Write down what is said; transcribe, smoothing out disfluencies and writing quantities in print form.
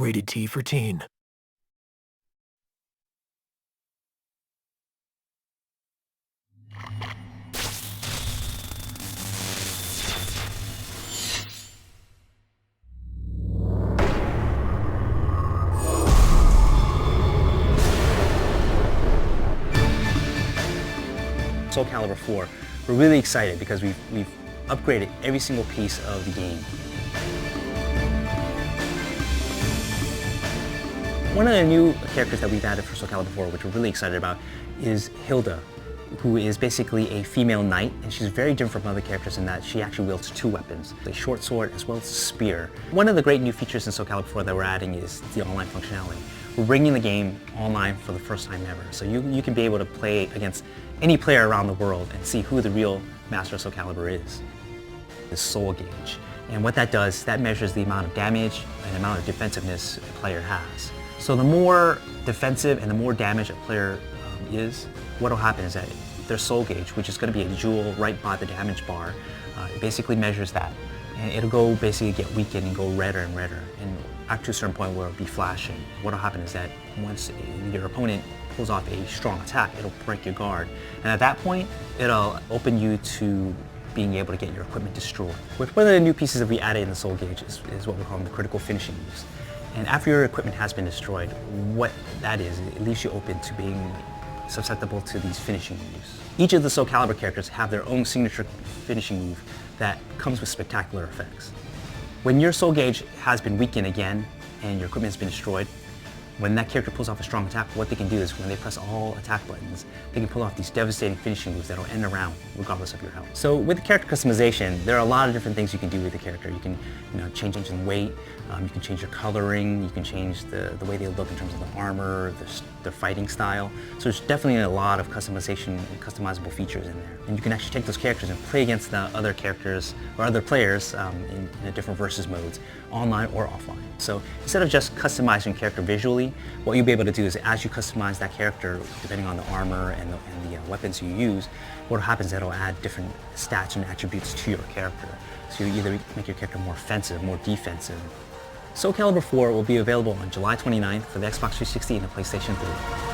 Rated T for teen. Soul Calibur 4, we're really excited because we've upgraded every single piece of the game. One of the new characters that we've added for Soul Calibur 4, which we're really excited about, is Hilda, who is basically a female knight, and she's very different from other characters in that she actually wields two weapons, a short sword as well as a spear. One of the great new features in Soul Calibur 4 that we're adding is the online functionality. We're bringing the game online for the first time ever, so you can be able to play against any player around the world and see who the real master of Soul Calibur is. The soul gauge. And what that does, that measures the amount of damage and amount of defensiveness a player has. So the more defensive and the more damage a player is, what will happen is that their soul gauge, which is going to be a jewel right by the damage bar, it basically measures that. And it'll go basically get weakened and go redder and redder. And up to a certain point where it'll be flashing. What will happen is that once your opponent pulls off a strong attack, it'll break your guard. And at that point, it'll open you to being able to get your equipment destroyed. One of the new pieces that we added in the soul gauge is what we're calling the critical finishing moves. And after your equipment has been destroyed, what that is, it leaves you open to being susceptible to these finishing moves. Each of the Soul Calibur characters have their own signature finishing move that comes with spectacular effects. When your soul gauge has been weakened again and your equipment has been destroyed, when that character pulls off a strong attack, what they can do is when they press all attack buttons, they can pull off these devastating finishing moves that'll end a round regardless of your health. So with the character customization, there are a lot of different things you can do with the character. You can change engine weight, you can change your coloring, you can change the way they look in terms of the armor, their fighting style. So there's definitely a lot of customization and customizable features in there. And you can actually take those characters and play against the other characters or other players in a different versus modes, online or offline. So instead of just customizing your character visually, what you'll be able to do is as you customize that character, depending on the armor and the weapons you use, what happens is it'll add different stats and attributes to your character. So you either make your character more offensive, more defensive. Soul Calibur 4 will be available on July 29th for the Xbox 360 and the PlayStation 3.